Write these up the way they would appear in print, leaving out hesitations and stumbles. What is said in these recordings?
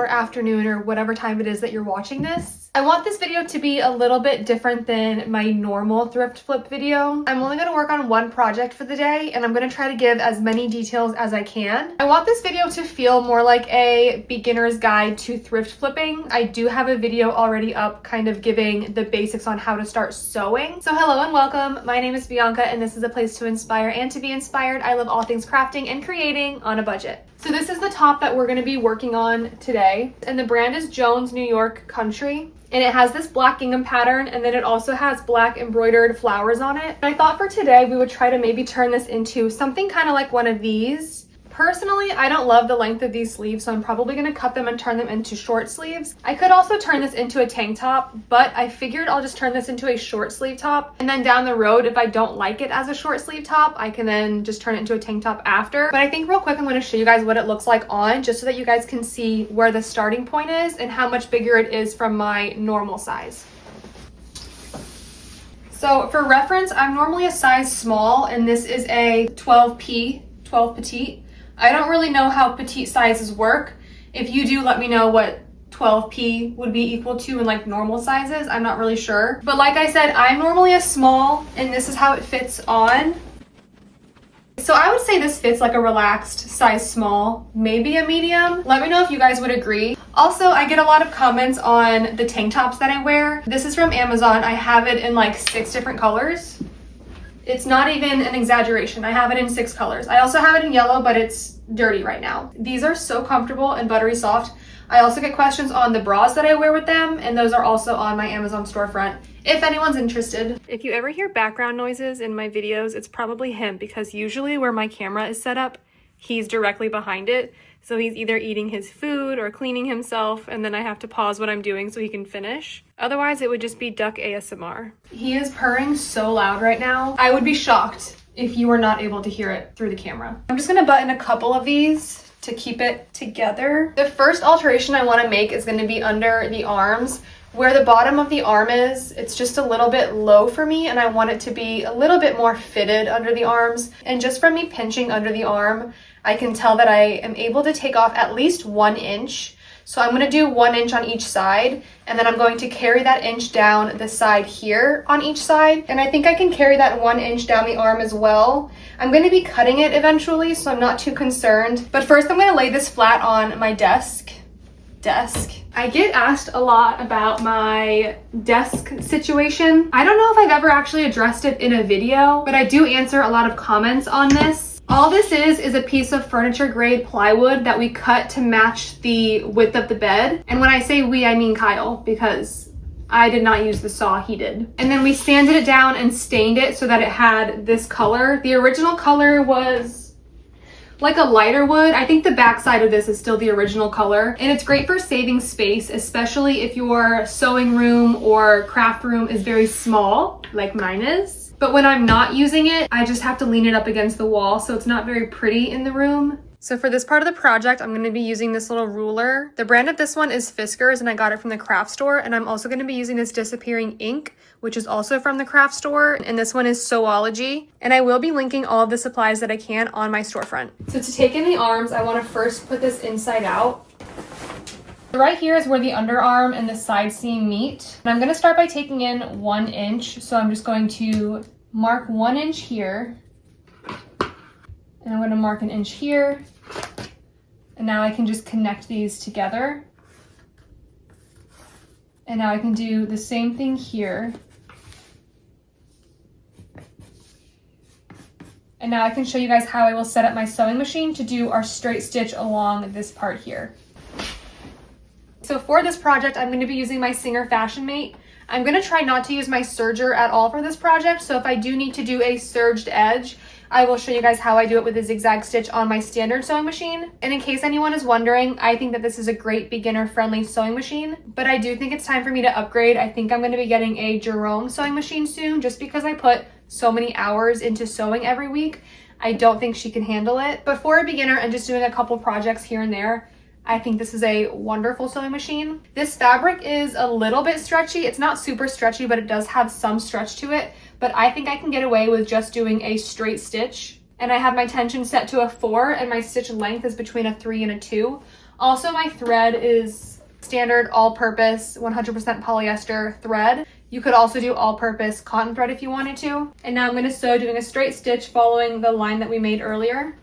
or afternoon or whatever time it is that you're watching this. I want this video to be a little bit different than my normal thrift flip video. I'm only going to work on one project for the day, and I'm going to try to give as many details as I can. I want this video to feel more like a beginner's guide to thrift flipping. I do have a video already up kind of giving the basics on how to start sewing. So hello and welcome. My name is Bianca, and this is a place to inspire and to be inspired. I love all things crafting and creating on a budget. So this is the top that we're going to be working on today, and the brand is Jones New York Country. And it has this black gingham pattern, and then it also has black embroidered flowers on it. And I thought for today we would try to maybe turn this into something kind of like one of these. Personally, I don't love the length of these sleeves, so I'm probably going to cut them and turn them into short sleeves. I could also turn this into a tank top, but I figured I'll just turn this into a short sleeve top. And then down the road, if I don't like it as a short sleeve top, I can then just turn it into a tank top after. But I think real quick, I'm going to show you guys what it looks like on, just so that you guys can see where the starting point is and how much bigger it is from my normal size. So for reference, I'm normally a size small, and this is a 12 petite. I don't really know how petite sizes work. If you do, let me know what 12P would be equal to in like normal sizes. I'm not really sure. But like I said, I'm normally a small, and this is how it fits on. So I would say this fits like a relaxed size small, maybe a medium. Let me know if you guys would agree. Also, I get a lot of comments on the tank tops that I wear. This is from Amazon. I have it in like 6 different colors. It's not even an exaggeration. I have it in 6 colors. I also have it in yellow, but it's dirty right now. These are so comfortable and buttery soft. I also get questions on the bras that I wear with them, and those are also on my Amazon storefront if anyone's interested. If you ever hear background noises in my videos, it's probably him, because usually where my camera is set up, he's directly behind it. So he's either eating his food or cleaning himself, and then I have to pause what I'm doing so he can finish. Otherwise, it would just be duck ASMR. He is purring so loud right now. I would be shocked if you were not able to hear it through the camera. I'm just gonna button a couple of these to keep it together. The first alteration I wanna make is gonna be under the arms. Where the bottom of the arm is, it's just a little bit low for me, and I want it to be a little bit more fitted under the arms. And just from me pinching under the arm, I can tell that I am able to take off at least 1 inch. So I'm gonna do 1 inch on each side, and then I'm going to carry that inch down the side here on each side. And I think I can carry that 1 inch down the arm as well. I'm gonna be cutting it eventually, so I'm not too concerned. But first I'm gonna lay this flat on my desk. I get asked a lot about my desk situation. I don't know if I've ever actually addressed it in a video, but I do answer a lot of comments on this. All this is a piece of furniture grade plywood that we cut to match the width of the bed. And when I say we, I mean Kyle, because I did not use the saw, he did. And then we sanded it down and stained it so that it had this color. The original color was like a lighter wood. I think the back side of this is still the original color, and it's great for saving space, especially if your sewing room or craft room is very small, like mine is. But when I'm not using it, I just have to lean it up against the wall, so it's not very pretty in the room. So for this part of the project, I'm going to be using this little ruler. The brand of this one is Fiskars, and I got it from the craft store. And I'm also going to be using this disappearing ink, which is also from the craft store. And this one is Sewology. And I will be linking all of the supplies that I can on my storefront. So to take in the arms, I want to first put this inside out. Right here is where the underarm and the side seam meet. And I'm going to start by taking in 1 inch. So I'm just going to mark 1 inch here. And I'm going to mark 1 inch here. And now I can just connect these together. And now I can do the same thing here. And now I can show you guys how I will set up my sewing machine to do our straight stitch along this part here. So for this project, I'm going to be using my Singer Fashion Mate. I'm going to try not to use my serger at all for this project. So if I do need to do a serged edge, I will show you guys how I do it with a zigzag stitch on my standard sewing machine. And in case anyone is wondering, I think that this is a great beginner-friendly sewing machine, but I do think it's time for me to upgrade. I think I'm going to be getting a Jerome sewing machine soon, just because I put so many hours into sewing every week. I don't think she can handle it. But for a beginner and just doing a couple projects here and there, I think this is a wonderful sewing machine. This fabric is a little bit stretchy. It's not super stretchy, but it does have some stretch to it. But I think I can get away with just doing a straight stitch. And I have my tension set to a 4, and my stitch length is between a 3 and a 2. Also, my thread is standard all-purpose 100% polyester thread. You could also do all-purpose cotton thread if you wanted to. And now I'm going to sew doing a straight stitch following the line that we made earlier.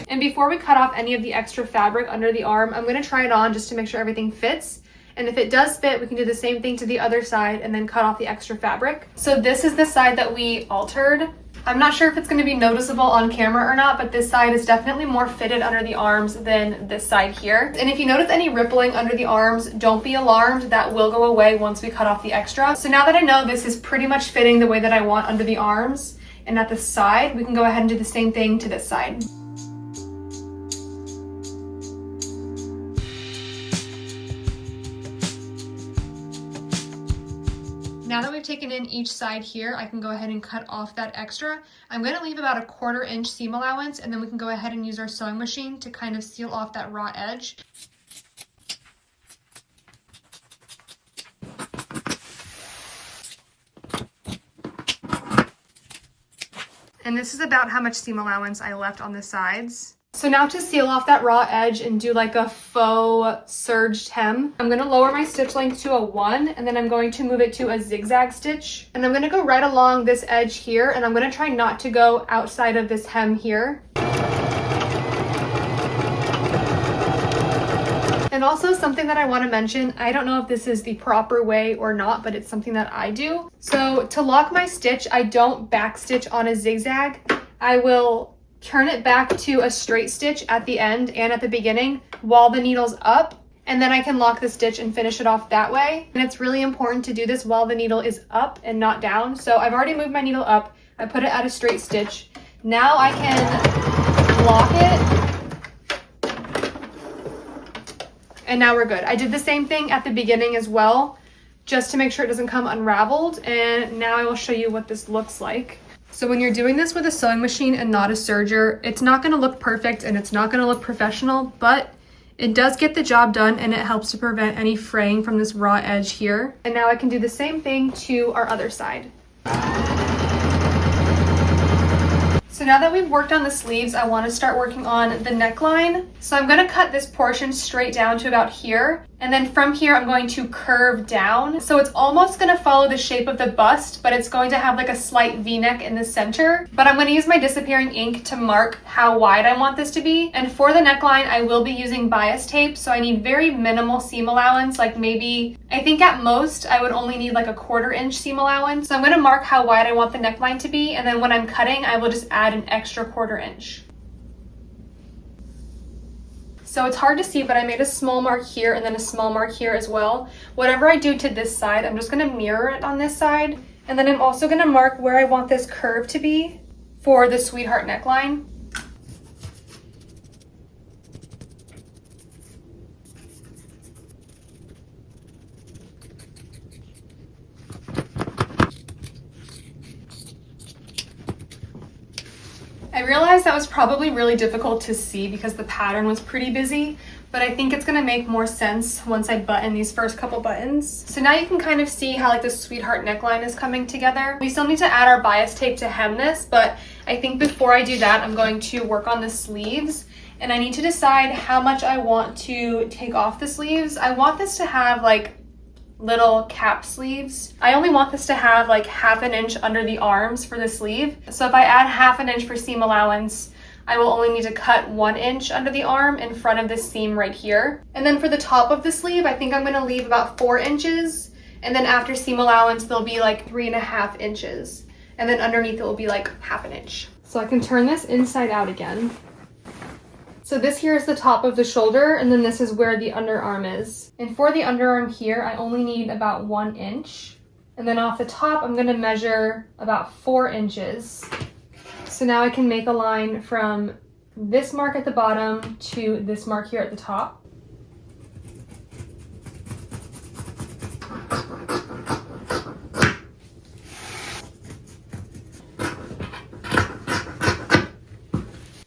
And before we cut off any of the extra fabric under the arm, I'm going to try it on just to make sure everything fits. And if it does fit, we can do the same thing to the other side and then cut off the extra fabric. So this is the side that we altered. I'm not sure if it's going to be noticeable on camera or not, but this side is definitely more fitted under the arms than this side here. And if you notice any rippling under the arms, don't be alarmed. That will go away once we cut off the extra. So now that I know this is pretty much fitting the way that I want under the arms and at the side, we can go ahead and do the same thing to this side. Now that we've taken in each side here, I can go ahead and cut off that extra. I'm going to leave about a 1/4 inch seam allowance, and then we can go ahead and use our sewing machine to kind of seal off that raw edge. And this is about how much seam allowance I left on the sides. So now to seal off that raw edge and do like a faux serged hem, I'm going to lower my stitch length to a 1, and then I'm going to move it to a zigzag stitch. And I'm going to go right along this edge here, and I'm going to try not to go outside of this hem here. And also something that I want to mention, I don't know if this is the proper way or not, but it's something that I do. So to lock my stitch, I don't back stitch on a zigzag. I will turn it back to a straight stitch at the end and at the beginning while the needle's up, and then I can lock the stitch and finish it off that way. And it's really important to do this while the needle is up and not down. So I've already moved my needle up, I put it at a straight stitch. Now I can lock it, and now we're good. I did the same thing at the beginning as well, just to make sure it doesn't come unraveled, and now I will show you what this looks like. So when you're doing this with a sewing machine and not a serger, it's not going to look perfect and it's not going to look professional, but it does get the job done and it helps to prevent any fraying from this raw edge here. And now I can do the same thing to our other side. So now that we've worked on the sleeves, I want to start working on the neckline. So I'm going to cut this portion straight down to about here. And then from here, I'm going to curve down. So it's almost going to follow the shape of the bust, but it's going to have like a slight V-neck in the center. But I'm going to use my disappearing ink to mark how wide I want this to be. And for the neckline, I will be using bias tape. So I need very minimal seam allowance, like maybe, I think at most, I would only need like a 1/4 inch seam allowance. So I'm going to mark how wide I want the neckline to be. And then when I'm cutting, I will just add an extra 1/4 inch. So it's hard to see, but I made a small mark here and then a small mark here as well. Whatever I do to this side, I'm just going to mirror it on this side. And then I'm also going to mark where I want this curve to be for the sweetheart neckline. I realized that was probably really difficult to see because the pattern was pretty busy, but I think it's gonna make more sense once I button these first couple buttons. So now you can kind of see how like the sweetheart neckline is coming together. We still need to add our bias tape to hem this, but I think before I do that, I'm going to work on the sleeves, and I need to decide how much I want to take off the sleeves. I want this to have like little cap sleeves. I only want this to have like 1/2 inch under the arms for the sleeve. So if I add 1/2 inch for seam allowance, I will only need to cut 1 inch under the arm in front of this seam right here. And then for the top of the sleeve, I think I'm gonna leave about 4 inches. And then after seam allowance, there'll be like 3.5 inches. And then underneath it will be like 1/2 inch. So I can turn this inside out again. So this here is the top of the shoulder, and then this is where the underarm is. And for the underarm here, I only need about 1 inch. And then off the top, I'm gonna measure about 4 inches. So now I can make a line from this mark at the bottom to this mark here at the top.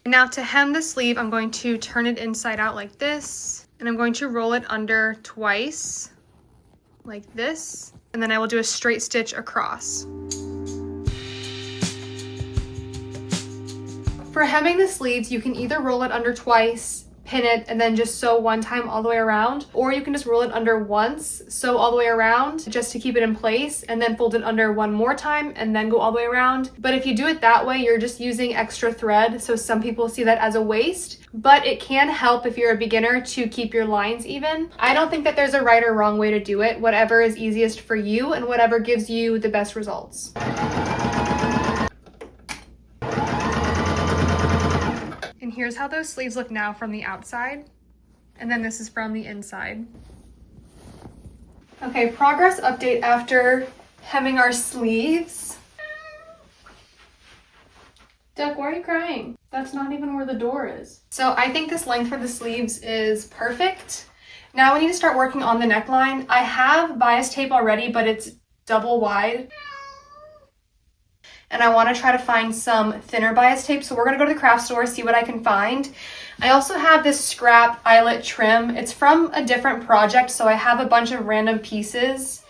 Now to hem the sleeve, I'm going to turn it inside out like this, and I'm going to roll it under twice, like this, and then I will do a straight stitch across. For hemming the sleeves, you can either roll it under twice, pin it, and then just sew one time all the way around, or you can just roll it under once, sew all the way around just to keep it in place, and then fold it under one more time and then go all the way around. But if you do it that way, you're just using extra thread, so some people see that as a waste, but it can help if you're a beginner to keep your lines even. I don't think that there's a right or wrong way to do it. Whatever is easiest for you and whatever gives you the best results. And here's how those sleeves look now from the outside. And then this is from the inside. Okay, progress update after hemming our sleeves. Duck, why are you crying? That's not even where the door is. So I think this length for the sleeves is perfect. Now we need to start working on the neckline. I have bias tape already, but it's double wide. And I want to try to find some thinner bias tape. So we're going to go to the craft store, see what I can find. I also have this scrap eyelet trim. It's from a different project, so I have a bunch of random pieces.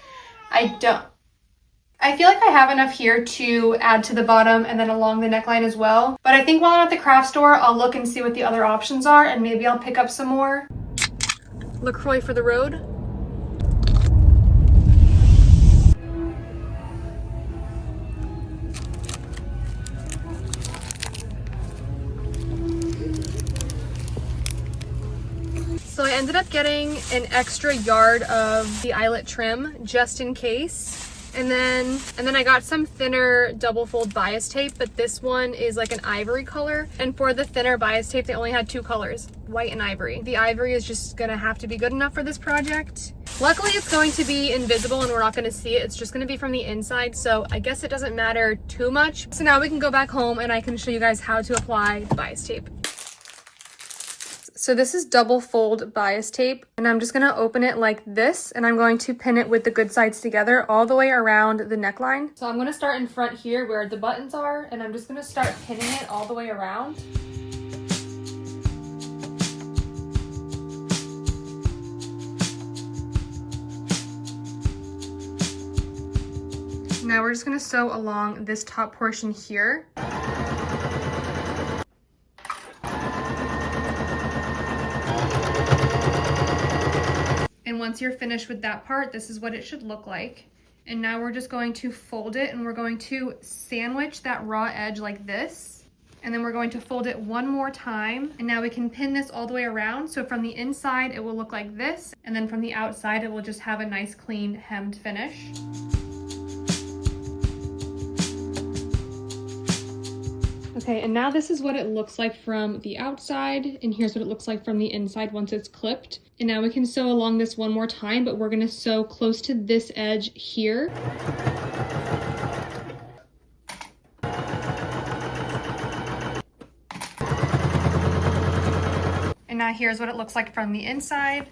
I feel like I have enough here to add to the bottom and then along the neckline as well. But I think while I'm at the craft store, I'll look and see what the other options are, and maybe I'll pick up some more. LaCroix for the road. So I ended up getting an extra yard of the eyelet trim just in case. And then I got some thinner double fold bias tape, but this one is like an ivory color. And for the thinner bias tape, they only had two colors, white and ivory. The ivory is just gonna have to be good enough for this project. Luckily, it's going to be invisible and we're not gonna see it. It's just gonna be from the inside, so I guess it doesn't matter too much. So now we can go back home and I can show you guys how to apply bias tape. So this is double fold bias tape, and I'm just gonna open it like this, and I'm going to pin it with the good sides together all the way around the neckline. So I'm gonna start in front here where the buttons are, and I'm just gonna start pinning it all the way around. Now we're just gonna sew along this top portion here. And once you're finished with that part, this is what it should look like. And now we're just going to fold it and we're going to sandwich that raw edge like this. And then we're going to fold it one more time. And now we can pin this all the way around. So from the inside, it will look like this. And then from the outside, it will just have a nice clean hemmed finish. Okay, and now this is what it looks like from the outside, and here's what it looks like from the inside once it's clipped. And now we can sew along this one more time, but we're gonna sew close to this edge here. And now here's what it looks like from the inside,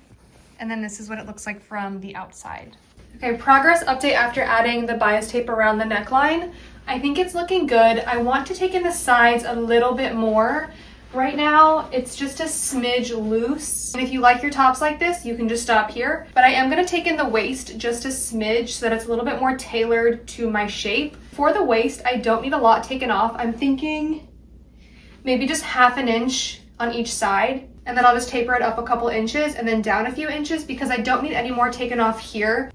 and then this is what it looks like from the outside. Okay, progress update after adding the bias tape around the neckline. I think it's looking good. I want to take in the sides a little bit more. Right now, it's just a smidge loose. And if you like your tops like this, you can just stop here. But I am gonna take in the waist just a smidge so that it's a little bit more tailored to my shape. For the waist, I don't need a lot taken off. I'm thinking maybe just ½ an inch on each side. And then I'll just taper it up a couple inches and then down a few inches because I don't need any more taken off here.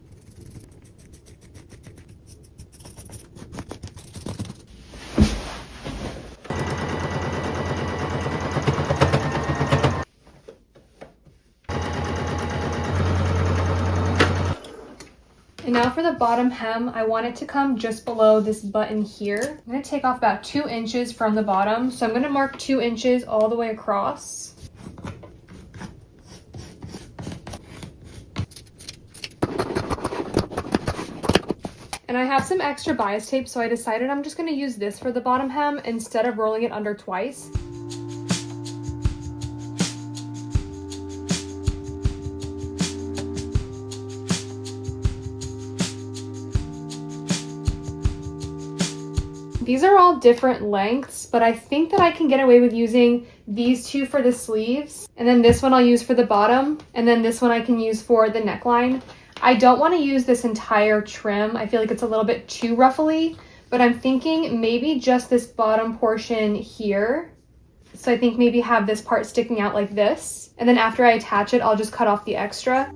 And now for the bottom hem, I want it to come just below this button here. I'm gonna take off about 2 inches from the bottom. So I'm gonna mark 2 inches all the way across. And I have some extra bias tape, so I decided I'm just gonna use this for the bottom hem instead of rolling it under twice. These are all different lengths, but I think that I can get away with using these two for the sleeves, and then this one I'll use for the bottom, and then this one I can use for the neckline. I don't want to use this entire trim. I feel like it's a little bit too ruffly, but I'm thinking maybe just this bottom portion here So I think maybe have this part sticking out like this. And then after I attach it, I'll just cut off the extra.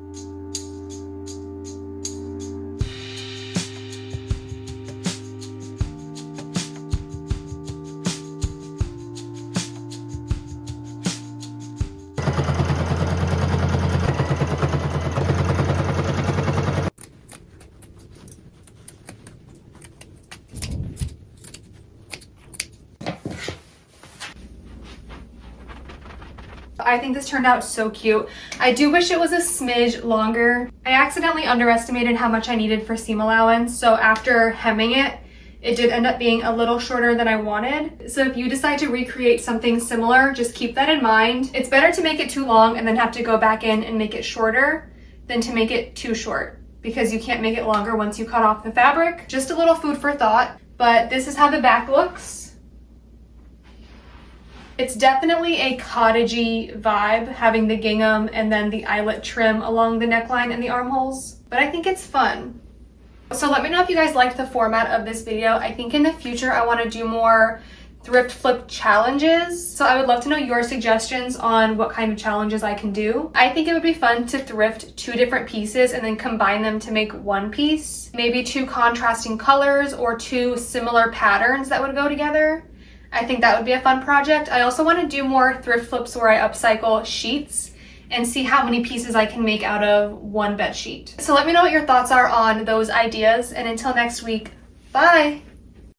I think this turned out so cute. I do wish it was a smidge longer. I accidentally underestimated how much I needed for seam allowance, so after hemming it, it did end up being a little shorter than I wanted. So if you decide to recreate something similar, just keep that in mind. It's better to make it too long and then have to go back in and make it shorter than to make it too short, because you can't make it longer once you cut off the fabric. Just a little food for thought, but this is how the back looks. It's definitely a cottagey vibe, having the gingham and then the eyelet trim along the neckline and the armholes, but I think it's fun. So let me know if you guys liked the format of this video. I think in the future I want to do more thrift flip challenges, so I would love to know your suggestions on what kind of challenges I can do. I think it would be fun to thrift 2 different pieces and then combine them to make one piece. Maybe 2 contrasting colors or 2 similar patterns that would go together. I think that would be a fun project. I also want to do more thrift flips where I upcycle sheets and see how many pieces I can make out of one bed sheet. So let me know what your thoughts are on those ideas, and until next week, bye!